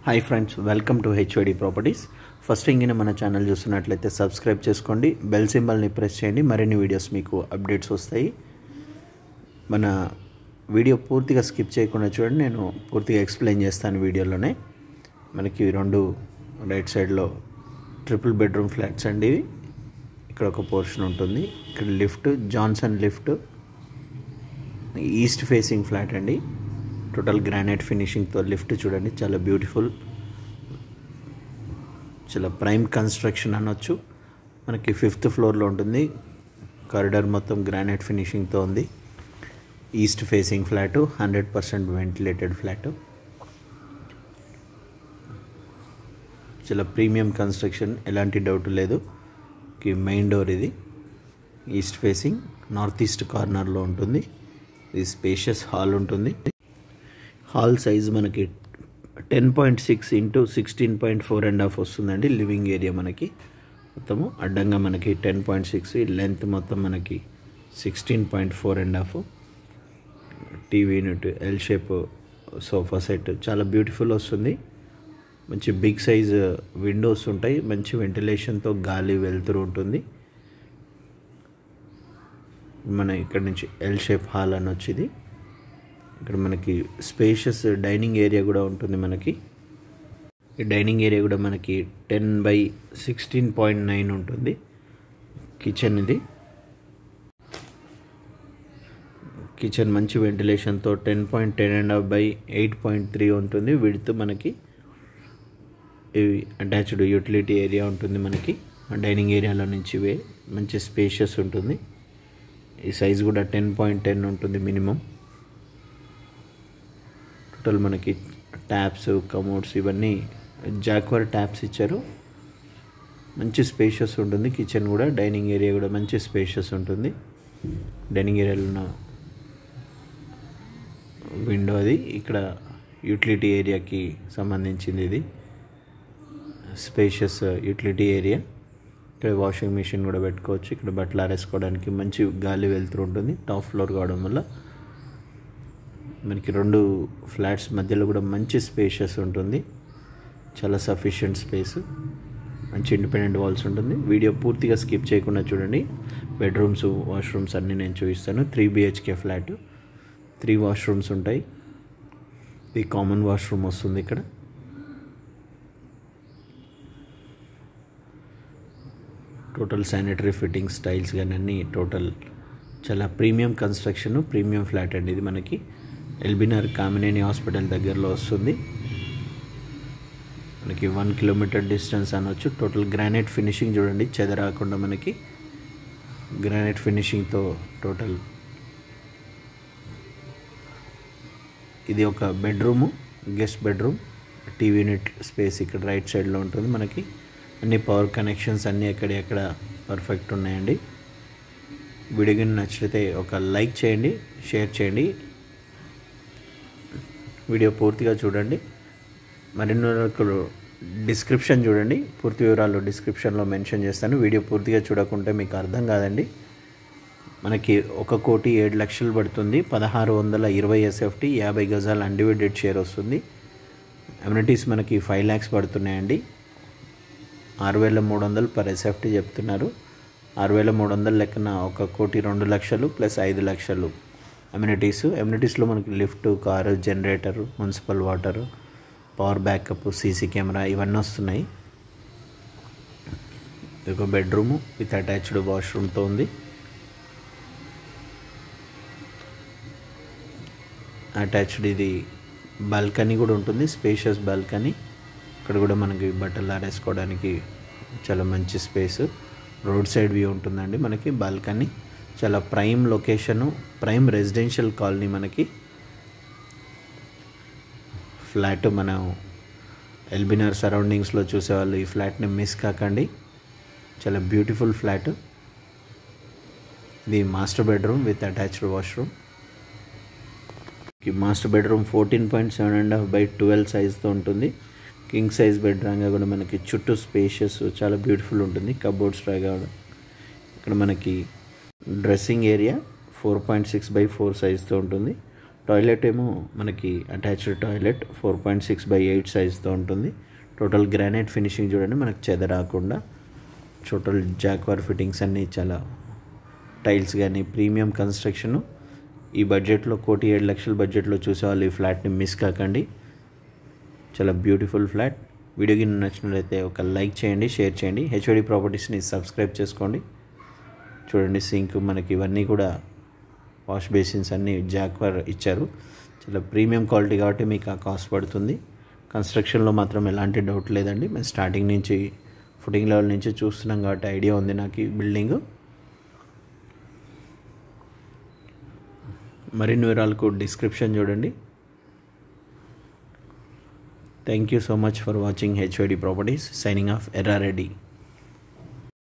Hi friends, welcome to HOD properties. First ఇంగిన మన channel చూస్తున్నట్లయితే సబ్స్క్రైబ్ చేసుకోండి, బెల్ సింబల్ని ప్రెస్ చేయండి. మరిన్ని వీడియోస్ మీకు అప్డేట్స్ వస్తాయి. మన వీడియో పూర్తిగా స్కిప్ చేయకుండా చూడండి, నేను పూర్తిగా ఎక్స్ప్లెయిన్ చేస్తాను వీడియోలోనే. మనకి రెండు రైట్ సైడ్లో ట్రిపుల్ బెడ్రూమ్ ఫ్లాట్స్ అండి. ఇక్కడ ఒక పోర్షన్ ఉంటుంది. ఇక్కడ lift, Johnson lift, east facing flat అండి. టోటల్ గ్రానైట్ ఫినిషింగ్తో లిఫ్ట్ చూడండి, చాలా బ్యూటిఫుల్, చాలా ప్రైమ్ కన్స్ట్రక్షన్ అనొచ్చు. మనకి 5th ఫ్లోర్లో ఉంటుంది. కారిడార్ మొత్తం గ్రానైట్ ఫినిషింగ్తో ఉంది. East facing flat, 100% ventilated flat. చాలా ప్రీమియం కన్స్ట్రక్షన్, ఎలాంటి డౌట్ లేదు. మెయిన్ డోర్ ఇది ఈస్ట్ ఫేసింగ్, నార్త్ ఈస్ట్ కార్నర్లో ఉంటుంది. ఇది స్పేషియస్ హాల్ ఉంటుంది. హాల్ సైజ్ మనకి 10.6 ఇంటూ 16.4.5 వస్తుందండి. లివింగ్ ఏరియా మనకి మొత్తము అడ్డంగా మనకి 10.6, లెంత్ మొత్తం మనకి 16.4.5. TV unit, L shape sofa set చాలా బ్యూటిఫుల్ వస్తుంది. మంచి బిగ్ సైజ్ విండోస్ ఉంటాయి, మంచి వెంటిలేషన్తో గాలి వెళ్తూ ఉంటుంది. మన ఇక్కడ నుంచి ఎల్ షేప్ హాల్ అని వచ్చింది. ఇక్కడ మనకి స్పేషియస్ డైనింగ్ ఏరియా కూడా ఉంటుంది. మనకి ఈ డైనింగ్ ఏరియా కూడా మనకి 10/16.9 ఉంటుంది. కిచెన్ ఇది. కిచెన్ మంచి వెంటిలేషన్తో 10.10.5/8.3 ఉంటుంది. విడ్త్ మనకి అటాచ్డ్ యూటిలిటీ ఏరియా ఉంటుంది. మనకి డైనింగ్ ఏరియాలో నుంచి మంచి స్పేషియస్ ఉంటుంది. ఈ సైజ్ కూడా 10.10 ఉంటుంది మినిమం. టోటల్ మనకి ట్యాప్స్, కమోడ్స్ ఇవన్నీ జాక్వర్ ట్యాప్స్ ఇచ్చారు. మంచి స్పేషియస్ ఉంటుంది. కిచెన్ కూడా, డైనింగ్ ఏరియా కూడా మంచి స్పేషియస్ ఉంటుంది. డైనింగ్ ఏరియాలో ఉన్న విండో అది. ఇక్కడ యూటిలిటీ ఏరియాకి సంబంధించింది ఇది. Spacious utility area. ఇక్కడ వాషింగ్ మిషన్ కూడా పెట్టుకోవచ్చు. ఇక్కడ బట్టలు ఆరేసుకోవడానికి మంచి గాలి వెళ్తూ ఉంటుంది. టాప్ ఫ్లోర్ కావడం వల్ల మనకి రెండు ఫ్లాట్స్ మధ్యలో కూడా మంచి స్పేషియస్ ఉంటుంది. చాలా సఫిషియెంట్ స్పేస్, మంచి ఇండిపెండెంట్ వాల్స్ ఉంటుంది. వీడియో పూర్తిగా స్కిప్ చేయకుండా చూడండి. బెడ్రూమ్స్, వాష్రూమ్స్ అన్నీ నేను చూపిస్తాను. 3 BHK ఫ్లాట్, 3 వాష్రూమ్స్ ఉంటాయి. ఇది కామన్ వాష్రూమ్ వస్తుంది. ఇక్కడ టోటల్ శానిటరీ ఫిట్టింగ్స్, టైల్స్ కానీ అన్నీ టోటల్ చాలా ప్రీమియం కన్స్ట్రక్షన్, ప్రీమియం ఫ్లాట్ అండి. ఇది మనకి ఎల్బీనగర్ కామినేని హాస్పిటల్ దగ్గరలో వస్తుంది. మనకి 1 కిలోమీటర్ డిస్టెన్స్ అనొచ్చు. టోటల్ గ్రానైట్ ఫినిషింగ్ చూడండి, చెదరాకుండా మనకి గ్రానైట్ ఫినిషింగ్తో టోటల్. ఇది ఒక bedroom, guest bedroom, TV unit space ఇక్కడ రైట్ సైడ్లో ఉంటుంది. మనకి అన్ని పవర్ కనెక్షన్స్ అన్నీ ఎక్కడ పర్ఫెక్ట్ ఉన్నాయండి. వీడియో నచ్చితే ఒక లైక్ చేయండి, షేర్ చేయండి. వీడియో పూర్తిగా చూడండి. మరిన్ని డిస్క్రిప్షన్ చూడండి, పూర్తి వివరాలు డిస్క్రిప్షన్లో మెన్షన్ చేస్తాను. వీడియో పూర్తిగా చూడకుంటే మీకు అర్థం కాదండి. మనకి 1,07,00,000 పడుతుంది. 1620 SFT, 50 గజాల అన్డివైడెడ్ షేర్ వస్తుంది. అమ్యూనిటీస్ మనకి 5 lakhs పడుతున్నాయండి. 6,300 per SFT చెప్తున్నారు. 6,300 లెక్కన 1,02,00,000 ప్లస్ 5 లక్షలు అమ్యూనిటీస్లో మనకి lift, car, generator, municipal water, power backup, CC camera ఇవన్నీ వస్తున్నాయి. ఒక బెడ్రూము విత్ అటాచ్డ్ వాష్రూమ్తో ఉంది. అటాచ్డ్ ఇది బాల్కనీ కూడా ఉంటుంది, స్పేషియస్ బాల్కనీ. ఇక్కడ కూడా మనకి బట్టలు ఆరేసుకోవడానికి చాలా మంచి స్పేస్. రోడ్ సైడ్ వ్యూ ఉంటుందండి మనకి బాల్కనీ. చాలా prime location, prime residential colony మనకి ఫ్లాట్. మనం ఎల్బీనగర్ సరౌండింగ్స్లో చూసేవాళ్ళు ఈ ఫ్లాట్ని మిస్ కాకండి. చాలా బ్యూటిఫుల్ ఫ్లాట్. ఇది master bedroom with attached washroom. Master bedroom 14.7.5/12 సైజ్తో ఉంటుంది. కింగ్ సైజ్ బెడ్ రాగా కూడా మనకి చుట్టూ స్పేషియస్ చాలా బ్యూటిఫుల్ ఉంటుంది. కబోర్డ్స్ రాగా ఇక్కడ మనకి డ్రెస్సింగ్ ఏరియా 4.6/4 సైజ్తో ఉంటుంది. టాయిలెట్ ఏమో మనకి అటాచ్డ్ టాయిలెట్ 4.6/8 సైజ్తో ఉంటుంది. టోటల్ గ్రానైట్ ఫినిషింగ్ చూడండి, మనకు చెద రాకుండా. టోటల్ జాక్వార్ ఫిట్టింగ్స్ అన్నీ చాలా టైల్స్ కానీ ప్రీమియం కన్స్ట్రక్షను. ఈ బడ్జెట్లో 1,07,00,000 బడ్జెట్లో చూసేవాళ్ళు ఈ ఫ్లాట్ని మిస్ కాకండి. చాలా బ్యూటిఫుల్ ఫ్లాట్. వీడియో గిన్నె నచ్చినట్లయితే ఒక లైక్ చేయండి, షేర్ చేయండి. హెచ్ఓడి ప్రాపర్టీస్ని సబ్స్క్రైబ్ చేసుకోండి. చూడండి సింక్ మనకి ఇవన్నీ కూడా వాష్ బేసిన్స్ అన్నీ జాక్వార్ ఇచ్చారు. చాలా ప్రీమియం క్వాలిటీ కాబట్టి మీకు ఆ కాస్ట్ పడుతుంది. కన్స్ట్రక్షన్లో మాత్రం ఎలాంటి డౌట్ లేదండి. మేము స్టార్టింగ్ నుంచి ఫుటింగ్ లెవెల్ నుంచి చూస్తున్నాం కాబట్టి ఐడియా ఉంది నాకు ఈ బిల్డింగ్. మరిన్ని వివరాలకు డిస్క్రిప్షన్ చూడండి. Thank you so much for watching HOD properties. Signing off Errareddy.